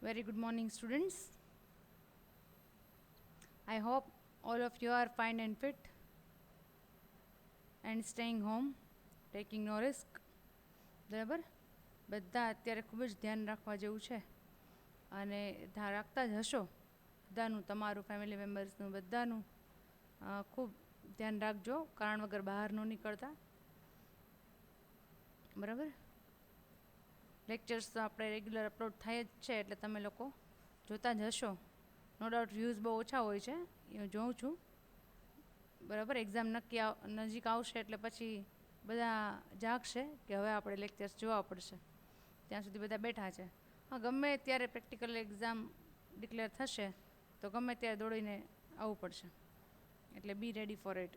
Very good morning, students. I hope all of you are fine and fit and staying home, taking no risk. બરાબર બધા અત્યારે ખૂબ જ ધ્યાન રાખવા જેવું છે અને ધ્યાન રાખતા જ હશો બધાનું, તમારું ફેમિલી મેમ્બર્સનું બધાનું ખૂબ ધ્યાન રાખજો, કારણ વગર બહાર ન નીકળતા. બરાબર, લેક્ચર્સ તો આપણે રેગ્યુલર અપલોડ થાય જ છે એટલે તમે લોકો જોતા જ હશો. નો ડાઉટ વ્યૂઝ બહુ ઓછા હોય છે, હું જોઉં છું. બરાબર, એક્ઝામ નજીક આવશે એટલે પછી બધા જાગશે કે હવે આપણે લેક્ચર્સ જોવા પડશે. ત્યાં સુધી બધા બેઠા છે. હા, ગમે ત્યારે પ્રેક્ટિકલ એક્ઝામ ડિક્લેર થશે તો ગમે ત્યારે દોડીને આવવું પડશે, એટલે be ready for it.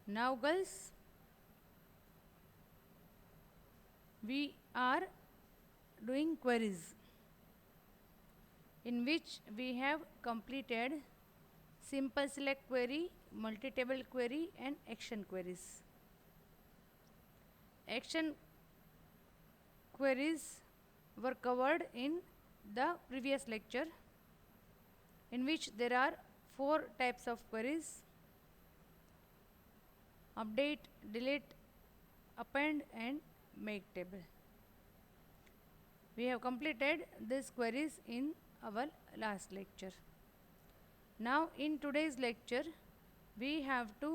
Now girls, we are doing queries in which we have completed simple select query, multi-table query and action queries. Action queries were covered in the previous lecture, in which there are 4 types of queries: update, delete, append and make table. We have completed these queries in our last lecture. Now in today's lecture we have to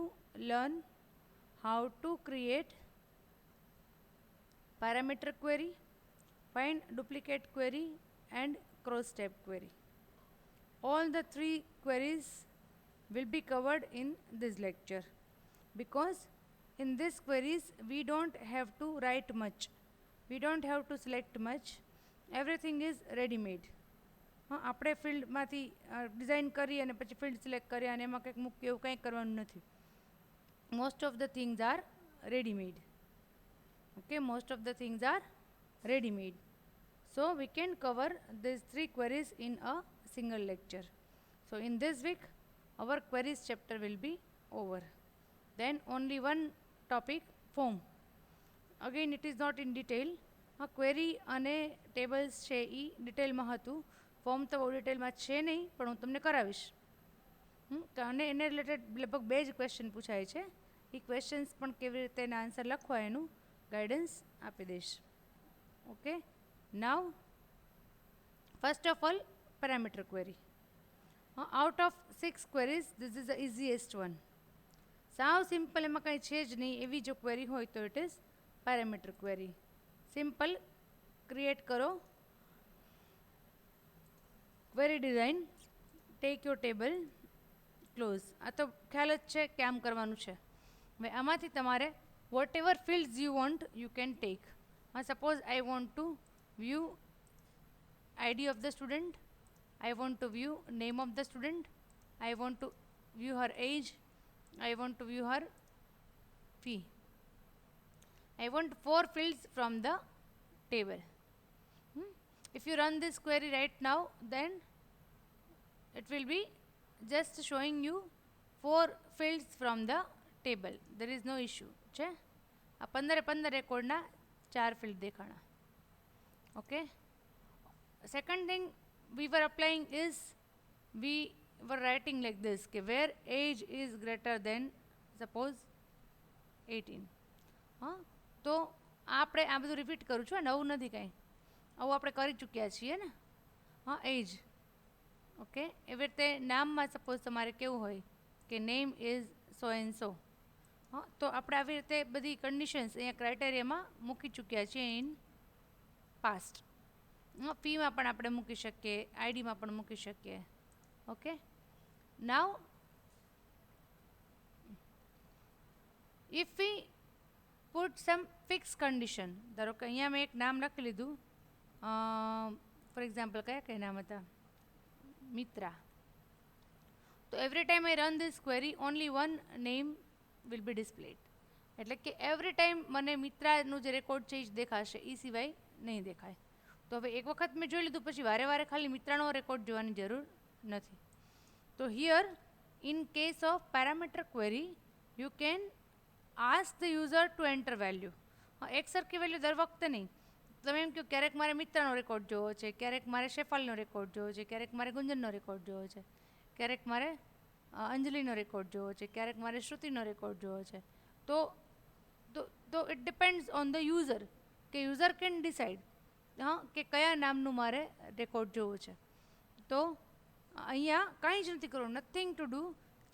learn how to create parameter query, find duplicate query and cross tab query. All the 3 queries will be covered in this lecture, because in these queries we don't have to write much, we don't have to select much, everything is ready made. આપણે ફિલ્ડમાંથી design કરી અને પછી field select કરી અને એમાં કંઈક મૂકી એવું કંઈ કરવાનું નથી. Most of the things are ready made. Okay, most of the things are ready made. So we can cover these 3 queries in a single lecture. So in this week our queries chapter will be over. Then only one topic, form. Again it is not in detail. Query અને tables છે એ ડિટેલમાં હતું, form તો બહુ ડિટેલમાં છે નહીં, પણ હું તમને કરાવીશ. અને એને રિલેટેડ લગભગ 2 જ ક્વેશ્ચન પૂછાય છે. એ ક્વેશ્ચન્સ પણ કેવી રીતે એના આન્સર લખવા એનું ગાઈડન્સ આપી દઈશ. Okay, now first of all parameter query. Out of 6 queries this is the easiest one. સાવ સિમ્પલ, એમાં કંઈ છે જ નહીં એવી જો ક્વેરી હોય તો it is parameter query. Simple create કરો query design, take your table, close. આ તો ખ્યાલ જ છે કે આમ કરવાનું છે. હવે આમાંથી તમારે whatever fields you want you can take. Suppose I want to view ID of the student, I want to view name of the student, I want to view her age, I want to view her fee. I want 4 fields from the table. If you run this query right now, then it will be just showing you 4 fields from the table. There is no issue. છે આ 15 રેકોર્ડના 4 field દેખાણા. Okay. Second thing we were applying is we were writing like this, કે where age is greater than suppose 18. તો આપણે આ બધું repeat કરું છું, નવું નથી કાંઈ, આવું આપણે કરી ચૂક્યા છીએ ને. એજ. ઓકે, એવી રીતે નામમાં સપોઝ તમારે કેવું હોય કે name is so and so. તો આપણે આવી રીતે બધી કન્ડિશન્સ અહીંયા ક્રાઇટેરિયામાં મૂકી ચૂક્યા છીએ ઇન પાસ્ટ. ફીમાં પણ આપણે મૂકી શકીએ, આઈડીમાં પણ મૂકી શકીએ. Okay, now if V put sum fix condition, ધારો કે અહીંયા મેં એક નામ લખી લીધું, ફોર એક્ઝામ્પલ કયા નામ હતા, મિત્રા. તો every time I run this query only one name will be ડિસ્પ્લેડ. એટલે કે એવરી ટાઈમ મને મિત્રાનું જે રેકોર્ડ છે એ જ દેખાશે, એ સિવાય નહીં દેખાય. તો હવે એક વખત મેં જોઈ લીધું, પછી વારે વારે ખાલી મિત્રાનો રેકોર્ડ જોવાની જરૂર નથી. તો here in case of parameter query you can ask the user two enter value. એક સરખી વેલ્યુ દર વખતે નહીં. તમે એમ કહો ક્યારેક મારે મિત્રનો રેકોર્ડ જોવો છે, ક્યારેક મારે શેફાલીનો રેકોર્ડ જોવો છે, ક્યારેક મારે ગુંજનનો રેકોર્ડ જોવો છે, ક્યારેક મારે અંજલિનો રેકોર્ડ જોવો છે, ક્યારેક મારે શ્રુતિનો રેકોર્ડ જોવો છે. તો તો it depends on the user, કે યુઝર કેન ડિસાઇડ કે કયા નામનું મારે રેકોર્ડ જોવો છે. તો અહીંયા કાંઈ જ નથી કરવું, nothing to do,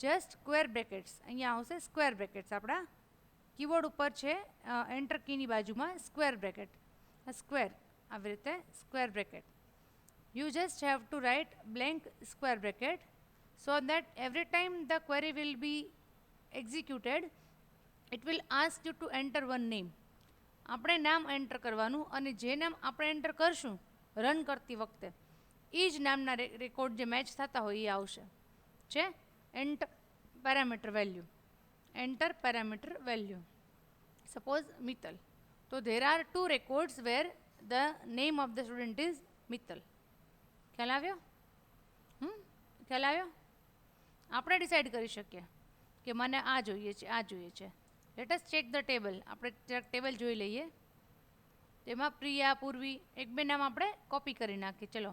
just square brackets. અહીંયા આવશે સ્ક્વેર બ્રેકેટ્સ. આપણા કીબોર્ડ ઉપર છે એન્ટર કીની બાજુમાં સ્ક્વેર બ્રેકેટ, સ્ક્વેર, આવી રીતે square bracket. You just have to write blank square bracket so that every time the query will be executed it will ask you to enter one name. આપણે નામ enter કરવાનું, અને જે નામ આપણે enter કરશું રન કરતી વખતે એ જ નામના રેકોર્ડ જે મેચ થતા હોય એ આવશે. છે enter parameter value, enter parameter value. Suppose Mittal. તો there are 2 records where the name of the student is Mittal. ખ્યાલ આવ્યો? ખ્યાલ આવ્યો? આપણે ડિસાઇડ કરી શકીએ કે મને આ જોઈએ છે, આ જોઈએ છે. Let us check the table. આપણે જરાક ટેબલ જોઈ લઈએ. તેમાં પ્રિયા, પૂર્વી, એક બે નામ આપણે કોપી કરી નાખીએ. ચલો,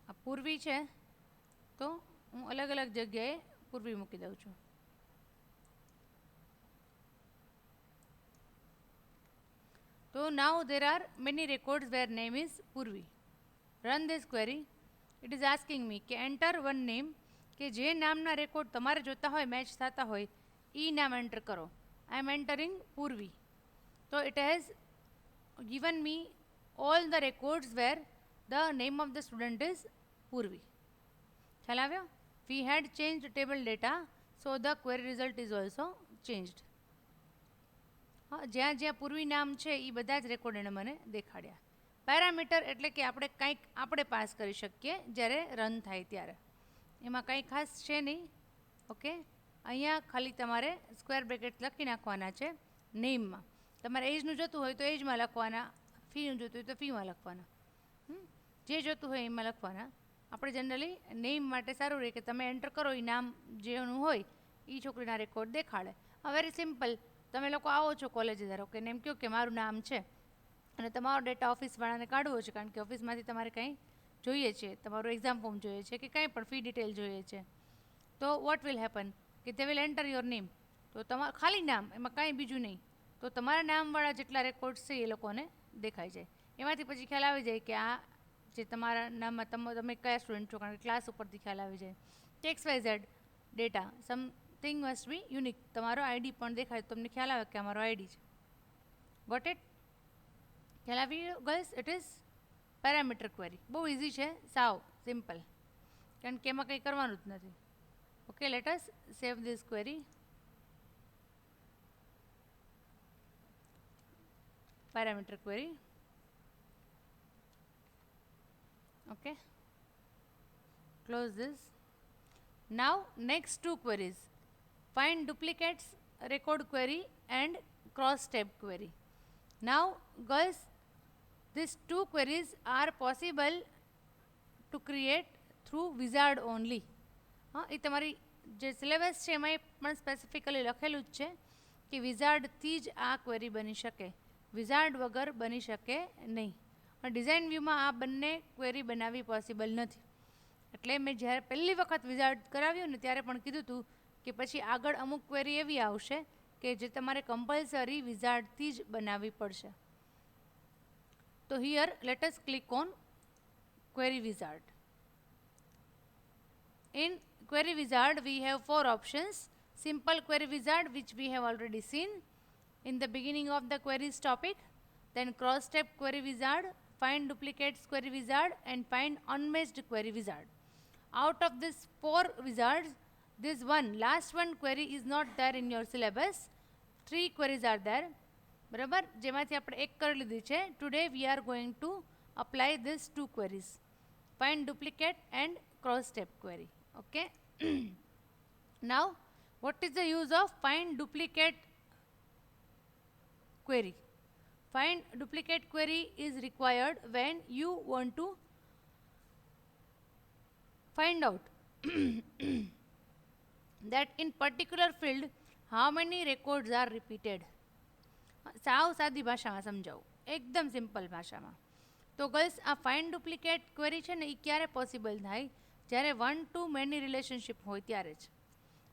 આ પૂર્વી છે તો હું અલગ અલગ જગ્યાએ પૂર્વી મૂકી દઉં છું. તો નાઉ there are many records where name is Purvi. Run this query. It is asking me કે enter one name, કે જે નામના રેકોર્ડ તમારે જોતા હોય, મેચ થતા હોય, એ નામ એન્ટર કરો. I am entering Purvi. તો it has given me all the records where the name of the student is Purvi. ખ્યાલ આવ્યો? We had changed table data, so the query result is also changed. જ્યાં જ્યાં પૂર્વી નામ છે એ બધા જ રેકોર્ડ એને મને દેખાડ્યા. પેરામીટર એટલે કે આપણે કંઈક આપણે પાસ કરી શકીએ જ્યારે રન થાય ત્યારે. એમાં કંઈ ખાસ છે નહીં. ઓકે, અહીંયા ખાલી તમારે સ્ક્વેર બ્રેકેટ લખી નાખવાના છે નેમમાં. તમારે એજનું જોતું હોય તો એજમાં લખવાના, ફીનું જોતું હોય તો ફીમાં લખવાના, જે જોતું હોય એમાં લખવાના. આપણે જનરલી નેમ માટે સારું રહે કે તમે એન્ટર કરો એ નામ જેનું હોય એ છોકરીના રેકોર્ડ દેખાડે. Very simple. તમે લોકો આવો છો કોલેજે, ધારો કે એમ કહો કે મારું નામ છે અને તમારો ડેટા ઓફિસવાળાને કાઢવો છે, કારણ કે ઓફિસમાંથી તમારે કંઈ જોઈએ છે, તમારું એક્ઝામ ફોર્મ જોઈએ છે કે કંઈ પણ ફી ડિટેલ જોઈએ છે. તો વોટ વિલ હેપન કે they will enter your name. તો તમારું ખાલી નામ, એમાં કાંઈ બીજું નહીં. તો તમારા નામવાળા જેટલા રેકોર્ડ્સ છે એ લોકોને દેખાઈ જાય. એમાંથી પછી ખ્યાલ આવી જાય કે આ જે તમારા નામમાં તમે કયા સ્ટુડન્ટ છો, કારણ કે ક્લાસ ઉપરથી ખ્યાલ આવી જાય. XYZ data something must be unique. તમારો આઈડી પણ દેખાય, તમને ખ્યાલ આવે કે અમારો આઈડી છે. Got it? ખ્યાલ આવી girls? It is parameter query. બહુ ઇઝી છે, સાવ સિમ્પલ, કારણ કે એમાં કંઈ કરવાનું જ નથી. Okay, let us save this query. Parameter query. Okay, close this. Now next two queries, find duplicates record query and cross tab query. Now girls, these two queries are possible to create through wizard only. એ તમારી જે syllabus છે એમાં પણ specifically લખેલું જ છે કે વિઝાર્ડથી જ આ ક્વેરી બની શકે, વિઝાર્ડ વગર બની શકે નહીં. પણ ડિઝાઇન વ્યૂમાં આ બંને ક્વેરી બનાવવી પોસિબલ નથી. એટલે મેં જ્યારે પહેલી વખત વિઝાર્ડ કરાવ્યું ને ત્યારે પણ કીધું હતું કે પછી આગળ અમુક ક્વેરી એવી આવશે કે જે તમારે કમ્પલસરી વિઝાર્ડથી જ બનાવવી પડશે. તો here let us click on query wizard. In query wizard we have 4 options. Simple query wizard, which we have already seen in the beginning of the queries topic. Then cross tab query wizard, find duplicates query wizard, and find unmatched query wizard. Out of these 4 wizards, this one last one query is not there in your syllabus. 3 queries are there. બરાબર, જેમાંથી આપણે એક કરી લીધી છે. Today we are going to apply these 2 queries, find duplicate and cross tab query. Okay. Now what is the use of find duplicate query? Find duplicate query is required when you want to find out that in particular field how many records are repeated. સાવ સાદી ભાષામાં સમજાવું, એકદમ simple ભાષામાં. તો girls, આ find duplicate query છે ને એ ક્યારે પોસિબલ થાય? જ્યારે 1 to many રિલેશનશિપ હોય ત્યારે જ.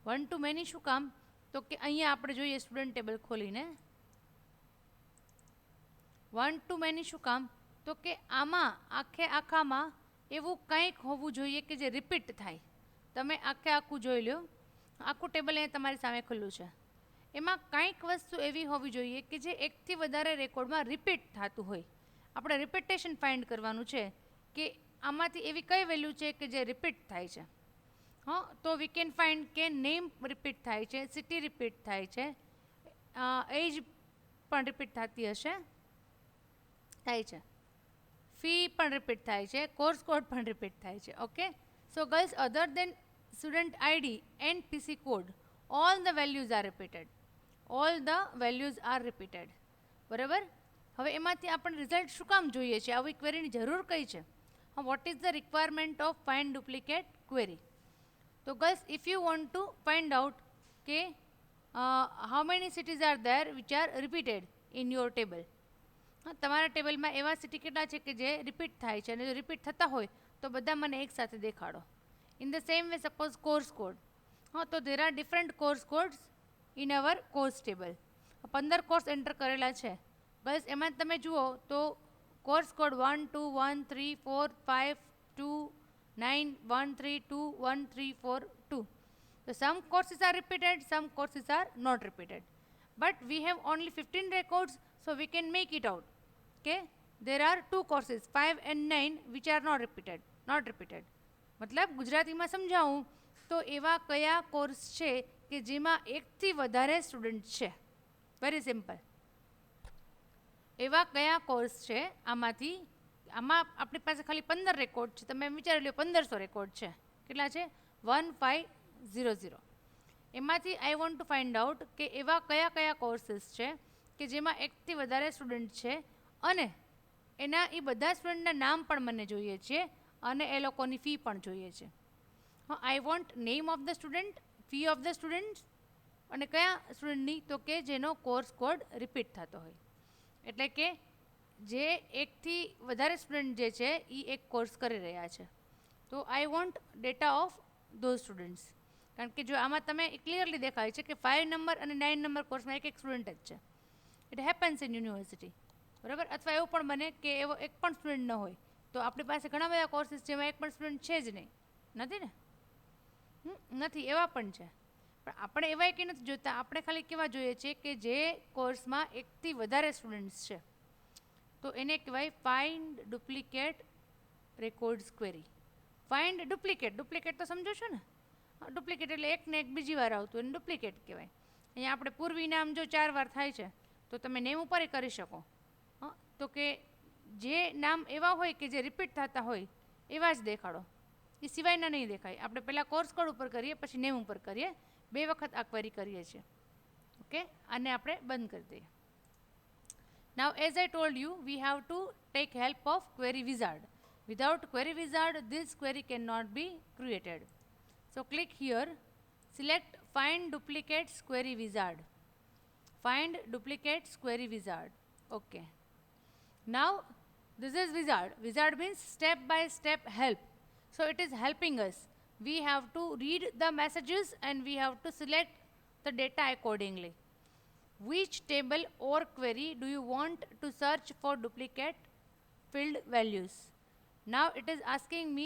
1 to many શું કામ? તો કે અહીંયા આપણે જોઈએ સ્ટુડન્ટ ટેબલ ખોલીને 1 to many શું કામ? તો કે આમાં આખામાં એવું કંઈક હોવું જોઈએ કે જે રિપીટ થાય. તમે આખું જોઈ લો, આખું ટેબલ અહીંયા તમારી સામે ખુલ્લું છે. એમાં કંઈક વસ્તુ એવી હોવી જોઈએ કે જે એકથી વધારે રેકોર્ડમાં રિપીટ થતું હોય. આપણે રિપીટેશન ફાઇન્ડ કરવાનું છે કે આમાંથી એવી કઈ વેલ્યુ છે કે જે રિપીટ થાય છે. તો વી કેન ફાઇન્ડ કે નેમ રિપીટ થાય છે, સિટી રિપીટ થાય છે, એજ પણ રિપીટ થતી હશે, થાય છે, ફી પણ રિપીટ થાય છે, કોર્સ કોડ પણ રિપીટ થાય છે. Okay, so girls, other than student ID and PC code, all the values are repeated. All the values are repeated. બરાબર? હવે એમાંથી આપણે રિઝલ્ટ શું કામ જોઈએ છે? આવી ક્વેરીની જરૂર કઈ છે? What is the requirement of find duplicate query? તો girls, if you want to find out કે how many cities are there which are repeated in your table. તમારા ટેબલમાં એવા સિટી કેટલા છે કે જે રિપીટ થાય છે, અને જો રિપીટ થતા હોય તો બધા મને એક સાથે દેખાડો. In the same way, suppose course code. તો there are different course codes in our course table. 15 course enter કરેલા છે. બસ એમાં તમે જુઓ તો course code 1 2 1 3 4 5 2 9 1 3 2 1 3 4 2. So some courses are repeated, some courses are not repeated. But we have only 15 records, so we can make it out. Okay, there are 2 courses 5 and 9 which are not repeated. મતલબ ગુજરાતીમાં સમજાવું તો એવા કયા course છે કે જેમાં એકથી વધારે સ્ટુડન્ટ છે? Very simple. એવા કયા કોર્સ છે આમાં આપણી પાસે ખાલી 15 રેકોર્ડ છે. તમે વિચારી લો 1500 રેકોર્ડ છે. કેટલા છે? 1500. એમાંથી આઈ વોન્ટ ટુ ફાઇન્ડ આઉટ કે એવા કયા કોર્સીસ છે કે જેમાં એકથી વધારે સ્ટુડન્ટ છે, અને એના એ બધા સ્ટુડન્ટના નામ પણ મને જોઈએ છે, અને એ લોકોની ફી પણ જોઈએ છે. I want name of the student, fee of the student, અને કયા સ્ટુડન્ટની? તો કે જેનો કોર્સ કોડ રિપીટ થતો હોય. એટલે કે જે એકથી વધારે સ્ટુડન્ટ જે છે એ એક કોર્સ કરી રહ્યા છે. તો I want data of those students. કારણ કે જો આમાં તમે ક્લિયરલી દેખાય છે કે 5 નંબર અને 9 નંબર કોર્સમાં એક સ્ટુડન્ટ જ છે. It happens in university. બરાબર? અથવા એવું પણ બને કે એવો એક પણ સ્ટુડન્ટ ન હોય. તો આપણી પાસે ઘણા બધા કોર્સીસ જેમાં એક પણ સ્ટુડન્ટ છે જ નહીં. નથી ને? નથી, એવા પણ છે. પણ આપણે એવા કે નથી જોતા. આપણે ખાલી કેવા જોઈએ છે કે જે કોર્સમાં એકથી વધારે સ્ટુડન્ટ્સ છે. તો એને કહેવાય find duplicate records query. Find duplicate તો સમજો છો ને? ડુપ્લિકેટ એટલે એકને એક બીજી વાર આવતું એને ડુપ્લિકેટ કહેવાય. અહીંયા આપણે પૂર્વી નામ જો 4 વાર થાય છે તો તમે નેમ ઉપર કરી શકો. તો કે જે નામ એવા હોય કે જે રિપીટ થતા હોય એવા જ દેખાડો, એ સિવાયના નહીં દેખાય. આપણે પહેલાં કોર્સ કોડ ઉપર કરીએ, પછી નેમ ઉપર કરીએ. 2 વખત આ ક્વેરી કરીએ છીએ. ઓકે, આને આપણે બંધ કરી દઈએ. Now, as I told you, we have to take help of query wizard. Without query wizard, this query cannot be created. So click here, select find duplicates query wizard. Find duplicates query wizard. Okay. Now, this is wizard. Wizard means step by step help. So it is helping us. We have to read the messages and we have to select the data accordingly. Which table or query do you want to search for duplicate filled values? Now it is asking me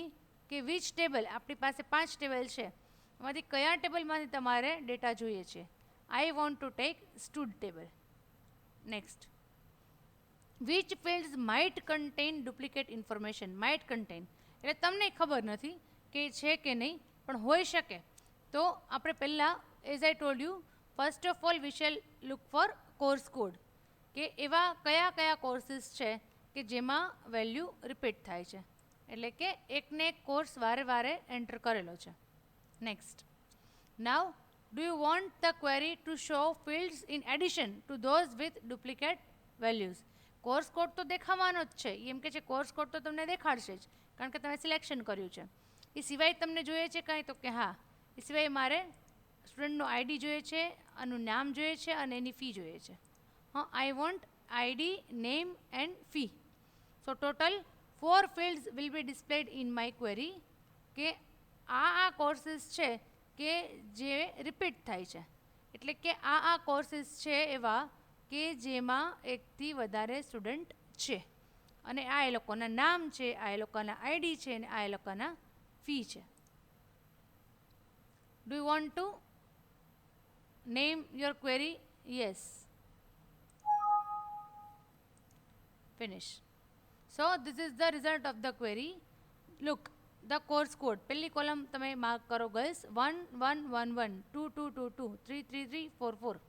કે which table. આપણી પાસે 5 table છે, એમાંથી કયા ટેબલમાંથી તમારે data જોઈએ છે? I want to take stud table. Next. Which fields might contain duplicate information? Might contain એટલે તમને ખબર નથી કે છે કે નહીં, પણ હોઈ શકે. તો આપણે પહેલાં as I told you, first of all we shall look four course code, કે એવા કયા કોર્સીસ છે કે જેમાં વેલ્યુ રિપીટ થાય છે, એટલે કે એકને એક કોર્સ વારે એન્ટર કરેલો છે. Next. Now do you want the query to show fields in addition to those with duplicate values? Course code તો દેખાવાનો જ છે. એમ કે છે કોર્સ કોડ તો તમને દેખાડશે જ, કારણ કે તમે સિલેક્શન કર્યું છે. એ સિવાય તમને જોઈએ છે કાંઈ? તો કે હા, એ સિવાય મારે સ્ટુડન્ટનો આઈડી જોઈએ છે, આનું નામ જોઈએ છે અને એની ફી જોઈએ છે. I want ID, name and fee. So total 4 fields will be displayed in my query કે આ કોર્સીસ છે કે જે રિપીટ થાય છે, એટલે કે આ કોર્સીસ છે એવા કે જેમાં એકથી વધારે સ્ટુડન્ટ છે અને આ એ લોકોના નામ છે, આ એ લોકોના આઈડી છે અને આ એ લોકોના ફી છે. Do you want to name your query? Yes. Finish. So this is the result of the query. Look, the course code. પહેલી કોલમ તમે માર્ક કરો girls, 1111, 2222, 33344.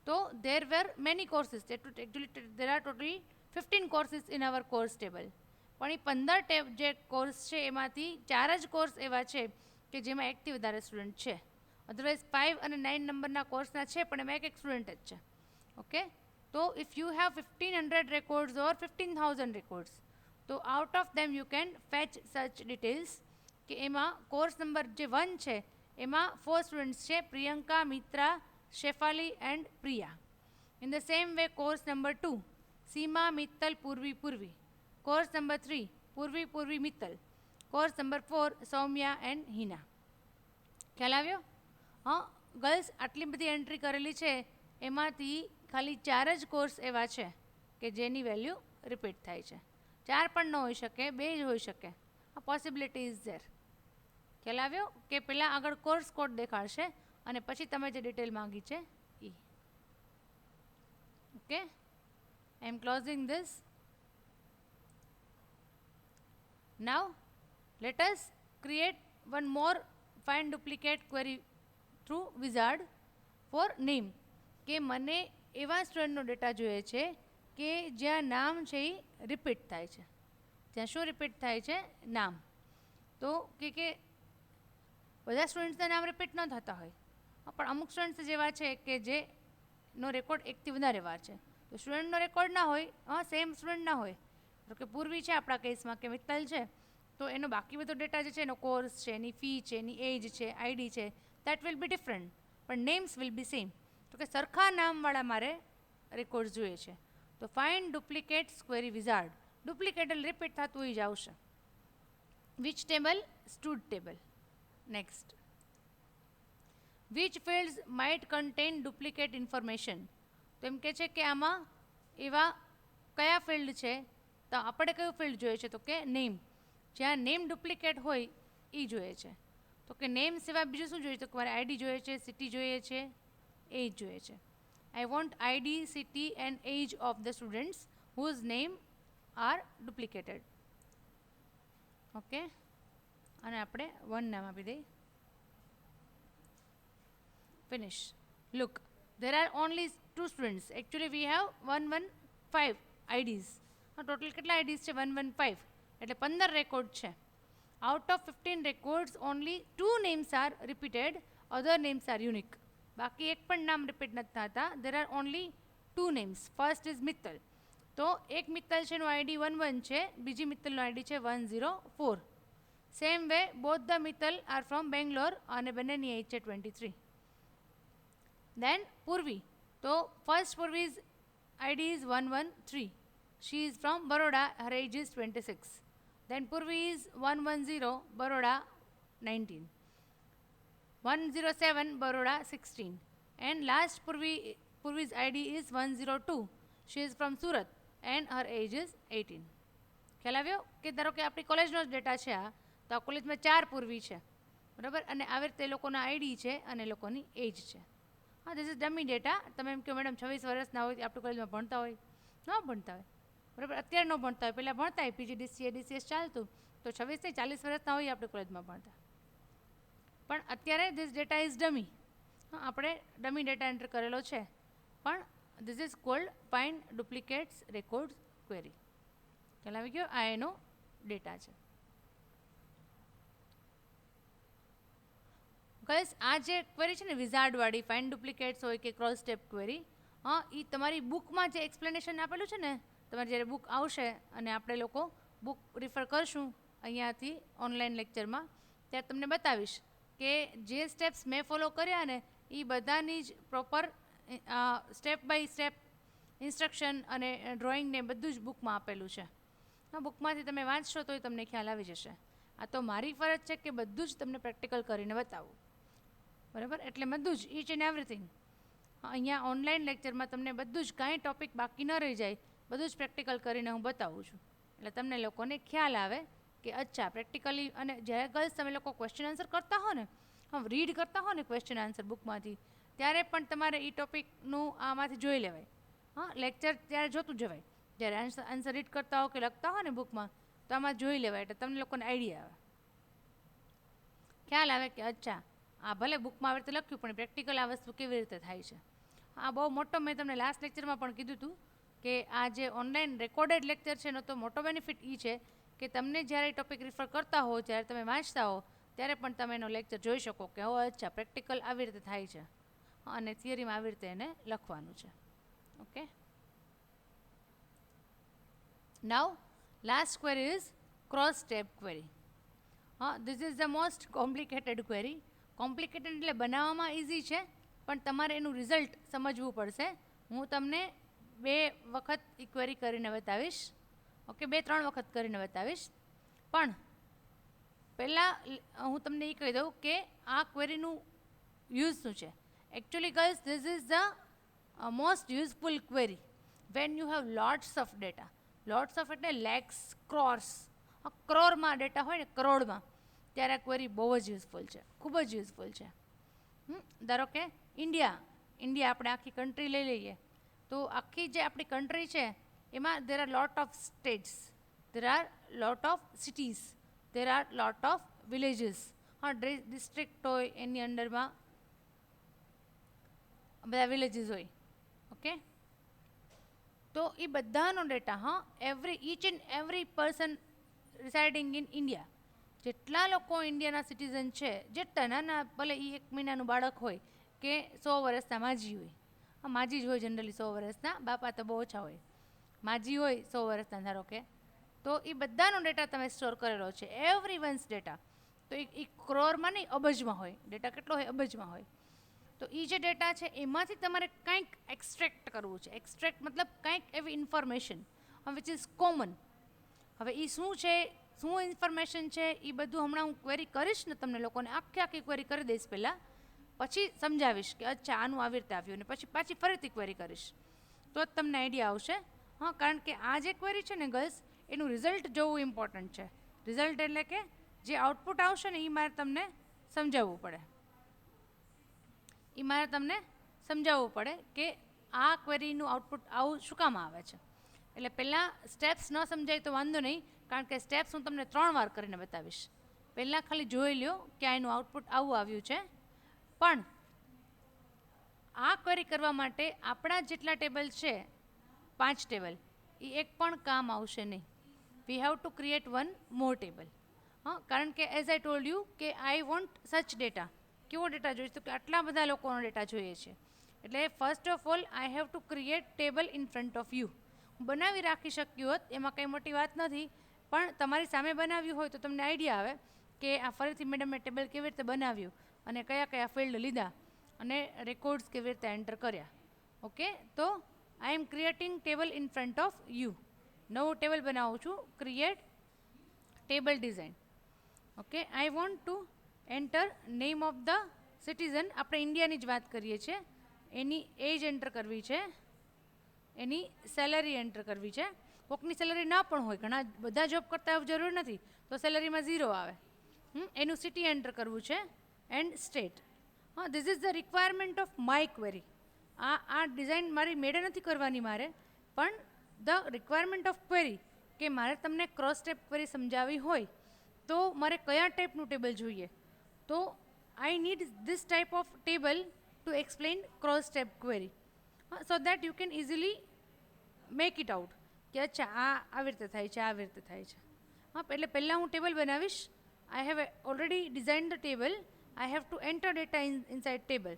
So there were many courses. Actually there are totally 15 courses in our course table. પણ એ 15 જે course છે એમાંથી 4 જ course એવા છે કે જેમાં એકથી વધારે સ્ટુડન્ટ છે. અધરવાઇઝ 5 અને 9 નંબરના કોર્સના છે પણ એમાં એક સ્ટુડન્ટ જ છે. ઓકે, તો if you have 1500 records or 15,000 records, તો out of them you can fetch such details કે એમાં કોર્સ નંબર જે 1 છે એમાં 4 સ્ટુડન્ટ્સ છે, Priyanka, Mitra, Shefali and Priya. In the same way course number 2, Seema, Mittal, Purvi. Course number 3, Purvi, Mittal. Course number 4, Saumya and Hina. ખ્યાલ આવ્યો? ગર્લ્સ આટલી બધી એન્ટ્રી કરેલી છે એમાંથી ખાલી 4 જ કોર્સ એવા છે કે જેની વેલ્યુ રિપીટ થાય છે. 4 પણ ન હોઈ શકે, 2 જ હોઈ શકે. આ પોસિબિલિટી ઇઝ ધેર. ખ્યાલ આવ્યો કે પહેલાં આગળ કોર્સ કોડ દેખાડશે અને પછી તમે જે ડિટેલ માંગી છે એ. Okay, I am closing this. Now let us create one more find duplicate query through wizard for name. કે મને એવા સ્ટુડન્ટનો ડેટા જોઈએ છે કે જ્યાં નામ છે એ રિપીટ થાય છે. જ્યાં શું રિપીટ થાય છે? નામ. તો કે બધા સ્ટુડન્ટ્સના નામ રિપીટ ન થતા હોય, પણ અમુક સ્ટુડન્ટ્સ જેવા છે કે જેનો રેકોર્ડ એકથી વધારે વાર છે. તો સ્ટુડન્ટનો રેકોર્ડ ના હોય, સેમ સ્ટુડન્ટ ના હોય, તો કે પૂર્વી છે આપણા કેસમાં કે મિત્તલ છે, તો એનો બાકી બધો ડેટા જે છે એનો કોર્સ છે, એની ફી છે, એની એજ છે, આઈડી છે, દેટ વિલ બી ડિફરન્ટ, પણ નેમ્સ વિલ બી સેમ. તો કે સરખા નામવાળા મારે રેકોર્ડ જોઈએ છે. તો find duplicates query wizard. Duplicate repeat થતું જ આવશે. Which table? Stud table. Next. Which fields might contain duplicate information. તો એમ કે છે કે આમાં એવા કયા ફિલ્ડ છે, તો આપણે કયું ફિલ્ડ જોઈએ છે? તો કે નેમ. જ્યાં નેમ ડુપ્લિકેટ હોય એ જોઈએ છે. તો કે નેમ સિવાય બીજું શું જોઈએ? તો તમારે આઈડી જોઈએ છે, સિટી જોઈએ છે, એજ જોઈએ છે. I want ID, city and age of the students whose name are duplicated. Okay, અને આપણે 1 નામ આપી દઈએ. Finish. Look, there are only 2 students. Actually we have 115 IDs. Total કેટલા આઈડીઝ છે? 115. એટલે 15 રેકોર્ડ છે. Out of 15 records only 2 names are repeated, other names are unique. બાકી એક પણ નામ રિપીટ નથી થતા. There are only 2 names. First is Mittal. તો એક મિત્તલ છે એનું આઈડી 11 છે, બીજી મિત્તલનો આઈડી છે 104. Same way both the Mittal are from Bangalore અને બંનેની એજ છે 23. દેન પૂર્વી. તો first Purvi's ID is 113. She is from Baroda, her age is 26. Then Purvi is 110, Baroda 19. 107, Baroda 16. And last Purvi's ID is 102. She is from Surat and her age is 18. ખ્યાલ આવ્યો કે ધારો કે આપણી કોલેજનો જ ડેટા છે આ, તો આ કોલેજમાં 4 પૂર્વી છે, બરાબર, અને આવી રીતે એ લોકોના આઈડી છે અને લોકોની એજ છે. This is dummy data. તમે એમ કહો મેડમ 26 વર્ષના હોય આપણી કોલેજમાં ભણતા હોય? ન ભણતા હોય, બરાબર. અત્યારે ન ભણતા હોય, પહેલાં ભણતા હોય, PGDCA DCS ચાલતું, તો 26 થી 40 વર્ષના હોય આપણી કોલેજમાં ભણતા. પણ અત્યારે ધીસ ડેટા ઇઝ ડમી. આપણે ડમી ડેટા એન્ટર કરેલો છે, પણ this is called find duplicates record query. ખ્યાલ આવી ગયો? આ એનો ડેટા છે. ગર્લ્સ, આ જે ક્વેરી છે ને વિઝાર્ડવાળી, ફાઇન્ડ ડુપ્લિકેટ્સ હોય કે ક્રોસ સ્ટેપ ક્વેરી, એ તમારી બુકમાં જે એક્સપ્લેનેશન આપેલું છે ને, તમારે જ્યારે બુક આવશે અને આપણે લોકો બુક રિફર કરશું અહીંયાથી ઓનલાઈન લેક્ચરમાં, ત્યારે તમને બતાવીશ કે જે સ્ટેપ્સ મેં ફોલો કર્યા ને એ બધાની જ proper step by step instruction અને ડ્રોઈંગ ને બધું જ બુકમાં આપેલું છે. હા, બુકમાંથી તમે વાંચશો તો એ તમને ખ્યાલ આવી જશે. આ તો મારી ફરજ છે કે બધું જ તમને પ્રેક્ટિકલ કરીને બતાવું, બરાબર? એટલે બધું જ ઈચ એન્ડ એવરીથિંગ અહીંયા ઓનલાઈન લેક્ચરમાં તમને બધું જ કાંઈ ટૉપિક બાકી ન રહી જાય, બધું જ પ્રેક્ટિકલ કરીને હું બતાવું છું. એટલે તમને લોકોને ખ્યાલ આવે કે અચ્છા પ્રેક્ટિકલી. અને જ્યારે ગર્લ્સ તમે લોકો ક્વેશ્ચન આન્સર કરતા હો ને, રીડ કરતા હો ને ક્વેશ્ચન આન્સર બુકમાંથી, ત્યારે પણ તમારે એ ટૉપિકનું આમાંથી જોઈ લેવાય. લેક્ચર ત્યારે જોતું જવાય. જ્યારે આન્સર રીડ કરતા હો કે લખતા હો ને બુકમાં, તો આમાં જોઈ લેવાય. એટલે તમને લોકોને આઈડિયા આવે, ખ્યાલ આવે કે અચ્છા આ ભલે બુકમાં આવી રીતે લખ્યું પણ પ્રેક્ટિકલ આ વસ્તુ કેવી રીતે થાય છે. આ બહુ મોટો, મેં તમને લાસ્ટ લેક્ચરમાં પણ કીધું હતું કે આ જે ઓનલાઈન રેકોર્ડેડ લેક્ચર છે એનો તો મોટો બેનિફિટ એ છે કે તમને જ્યારે ટોપિક રિફર કરતા હો, જ્યારે તમે વાંચતા હો, ત્યારે પણ તમે એનો લેક્ચર જોઈ શકો કે હો અચ્છા પ્રેક્ટિકલ આવી રીતે થાય છે અને થિયરીમાં આવી રીતે એને લખવાનું છે. Okay, now last query is cross step query. This is the most complicated query. Complicated એટલે બનાવવામાં ઇઝી છે, પણ તમારે એનું રિઝલ્ટ સમજવું પડશે. હું તમને 2 વખત એ ક્વેરી કરીને બતાવીશ. ઓકે, 2-3 વખત કરીને બતાવીશ. પણ પહેલાં હું તમને એ કહી દઉં કે આ ક્વેરીનું યુઝ શું છે. Actually girls, this is the most useful query when you have lots of data. Lots of એટલે લેક્સ, ક્રોર્સ, કરોડમાં ડેટા હોય ને, કરોડમાં, ત્યારે આ ક્વેરી બહુ જ યુઝફુલ છે, ખૂબ જ યુઝફુલ છે. ધારો કે ઇન્ડિયા આપણે આખી કન્ટ્રી લઈ લઈએ, તો આખી જે આપણી કન્ટ્રી છે એમાં there are lot of states, there are lot of cities, there are lot of villages. District હોય એની અંડરમાં બધા વિલેજીસ હોય. ઓકે, તો એ બધાનો data each and every person residing in India, જેટલા લોકો ઇન્ડિયાના સિટીઝન છે, જેટલા નાના, ભલે એ 1 મહિનાનું બાળક હોય કે 100 વર્ષના માજી હોય, માજી જ હોય જનરલી 100 વર્ષના, બાપા તો બહુ ઓછા હોય, માજી હોય 100 વર્ષના ધારો કે, તો એ બધાનો ડેટા તમે સ્ટોર કરેલો છે, એવરી વન્સ ડેટા. તો એ કરોડમાં નહીં, અબજમાં હોય ડેટા. કેટલો હોય? અબજમાં હોય. તો એ જે ડેટા છે એમાંથી તમારે કંઈક એક્સટ્રેક્ટ કરવું છે. એક્સટ્રેક્ટ મતલબ કંઈક એવી ઇન્ફોર્મેશન વિચ ઇઝ કોમન. હવે એ શું છે, શું ઇન્ફોર્મેશન છે, એ બધું હમણાં હું ક્વેરી કરીશ ને તમને લોકોને, આખી ક્વેરી કરી દઈશ પહેલાં, પછી સમજાવીશ કે અચ્છા આનું આવી રીતે આવ્યું, ને પછી પાછી ફરીથી ક્વેરી કરીશ, તો જ તમને આઈડિયા આવશે. કારણ કે આ જે ક્વેરી છે ને ગર્લ્સ, એનું રિઝલ્ટ જોવું ઇમ્પોર્ટન્ટ છે. રિઝલ્ટ એટલે કે જે આઉટપુટ આવશે ને એ મારે તમને સમજાવવું પડે. કે આ ક્વેરીનું આઉટપુટ આવું શું કામ આવે છે. એટલે પહેલાં સ્ટેપ્સ ન સમજાય તો વાંધો નહીં, કારણ કે સ્ટેપ્સ હું તમને 3 વાર કરીને બતાવીશ. પહેલાં ખાલી જોઈ લ્યો કે આ એનું આઉટપુટ આવું આવ્યું છે. પણ આ ક્વેરી કરવા માટે આપણા જેટલા ટેબલ છે, 5 ટેબલ, એ એક પણ કામ આવશે નહીં. We have to create 1 more table. કારણ કે એઝ આઈ ટોલ્ડ યુ કે આઈ વોન્ટ સચ ડેટા. કેવો ડેટા જોઈએ? તો કે આટલા બધા લોકોનો ડેટા જોઈએ છે. એટલે first of all I have to create table in front of you. બનાવી રાખી શક્યું હોત, એમાં કંઈ મોટી વાત નથી, પણ તમારી સામે બનાવ્યું હોય તો તમને આઈડિયા આવે કે આ ફરીથી મેડમે ટેબલ કેવી રીતે બનાવ્યું અને કયા કયા ફિલ્ડ લીધા અને રેકોર્ડ્સ કેવી રીતે એન્ટર કર્યા. ઓકે, તો I am creating table in front of you. નવું ટેબલ બનાવું છું, create table design. Okay, I want to enter name of the citizen. આપણે ઇન્ડિયાની જ વાત કરીએ છીએ. એની એજ એન્ટર કરવી છે, એની સેલરી એન્ટર કરવી છે. કોકની સેલરી ના પણ હોય, ઘણા બધા જોબ કરતા એવું જરૂર નથી, તો સેલરીમાં 0 આવે. એનું સિટી એન્ટર કરવું છે and state. This is the requirement of my query. આ ડિઝાઇન મારી મેળે નથી કરવાની મારે, પણ ધ રિક્વાયરમેન્ટ ઓફ ક્વેરી, કે મારે તમને ક્રોસ સ્ટેપ ક્વેરી સમજાવવી હોય તો મારે કયા ટાઈપનું ટેબલ જોઈએ, તો I need this type of table two explain cross step query, so that you can easily make it out કે અચ્છા આ આવી રીતે થાય છે, આવી રીતે થાય છે. એટલે પહેલાં હું ટેબલ બનાવીશ. I have already design the table. I have to enter data inside table.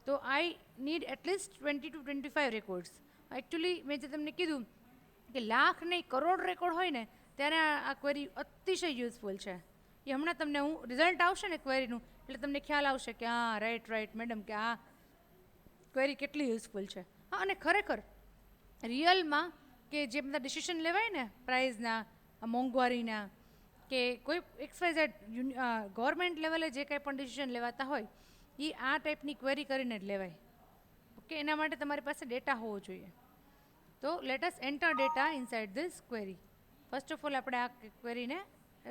તો I need at least 20 to 25 records. Actually મેં જે તમને કીધું કે લાખ નહીં કરોડ રેકોર્ડ હોય ને ત્યારે આ ક્વેરી અતિશય યુઝફુલ છે. એ હમણાં તમને હું રિઝલ્ટ આવશે ને ક્વેરીનું એટલે તમને ખ્યાલ આવશે કે હા રાઈટ મેડમ કે આ ક્વેરી કેટલી યુઝફુલ છે. હા, અને ખરેખર રિયલમાં કે જે બધા ડિસિશન લેવાય ને પ્રાઇઝના, મોંઘવારીના, કે કોઈ XYZ ગવર્મેન્ટ લેવલે જે કંઈ પણ ડિસિશન લેવાતા હોય એ આ ટાઈપની ક્વેરી કરીને જ લેવાય. ઓકે, એના માટે તમારી પાસે ડેટા હોવો જોઈએ. તો let us enter data inside this query. First of all આપણે આ ક્વેરીને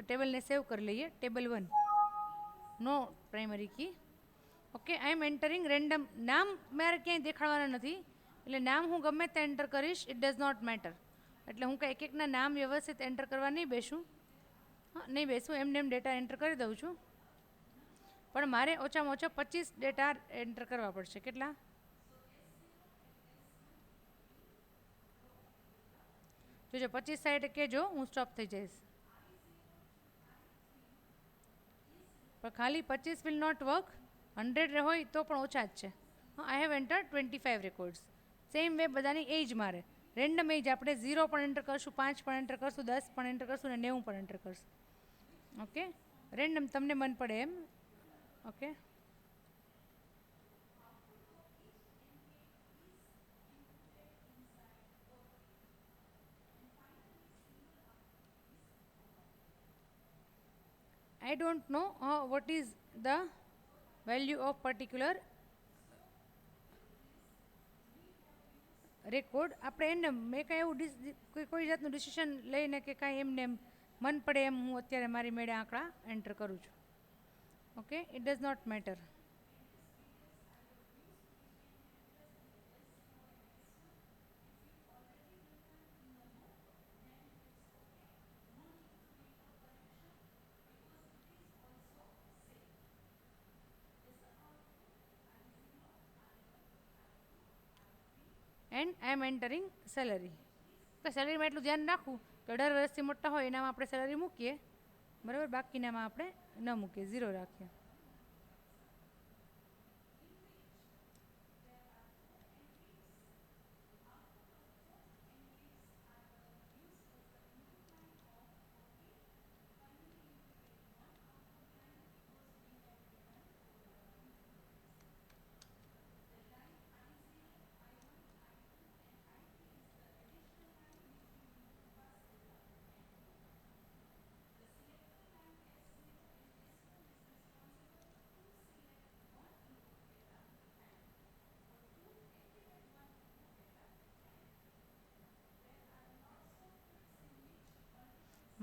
ટેબલને સેવ કરી લઈએ. Table 1, no primary key. Okay, I am entering random. નામ મારે ક્યાંય દેખાડવાના નથી, એટલે નામ હું ગમે તે એન્ટર કરીશ, ઇટ ડઝ નોટ મેટર. એટલે હું કંઈ એકના નામ વ્યવસ્થિત એન્ટર કરવા નહીં બેસું. હા, નહીં બેસું, એમને એમ ડેટા એન્ટર કરી દઉં છું. પણ મારે ઓછામાં ઓછા 25 ડેટા એન્ટર કરવા પડશે. કેટલા? જોજો 25 સાઈડ કહેજો, હું સ્ટોપ થઈ જઈશ. પણ ખાલી 25 વિલ નોટ વર્ક. 100 હોય તો પણ ઓછા જ છે. I have enter 25 records. Same way બધાની એજ મારે રેન્ડમ એજ આપણે 0 પણ એન્ટર કરશું, 5 પણ એન્ટર કરશું, 10 પણ એન્ટર કરશું અને 90 પણ એન્ટર કરશું. ઓકે, રેન્ડમ તમને મન પડે એમ. Okay, I don't know what is the value of particular record. આપણે એને મેં કાંઈ એવું કોઈ જાતનું ડિસિશન લઈને કે કાંઈ એમને એમ મન પડે એમ હું અત્યારે મારી મેળે આંકડા એન્ટર કરું છું. Okay, it does not matter. And I am entering salary. તો સેલરીમાં એટલું ધ્યાન રાખવું કે 18 વર્ષથી મોટા હોય એનામાં આપણે સેલરી મૂકીએ, બરાબર, બાકીનામાં આપણે ન મૂકીએ, 0 રાખીએ.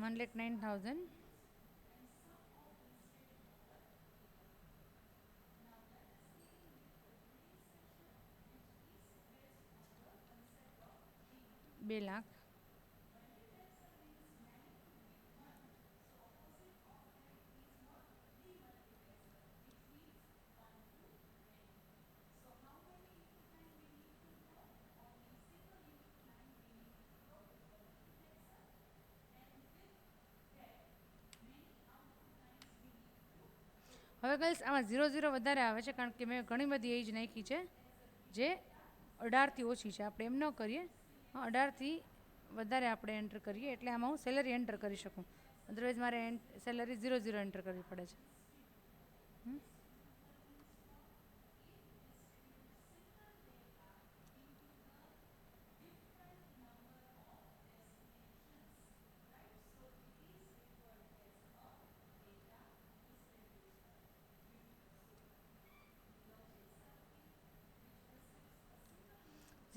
$1,09,000. $2,00,000. હવે ગર્લ્સ આમાં 0 વધારે આવે છે કારણ કે મેં ઘણી બધી એજ નાખી છે જે 18થી ઓછી છે. આપણે એમ ન કરીએ, 18થી વધારે આપણે એન્ટર કરીએ એટલે આમાં હું સેલરી એન્ટર કરી શકું. અદરવાઇઝ મારે સેલરી 0 એન્ટર કરવી પડે છે.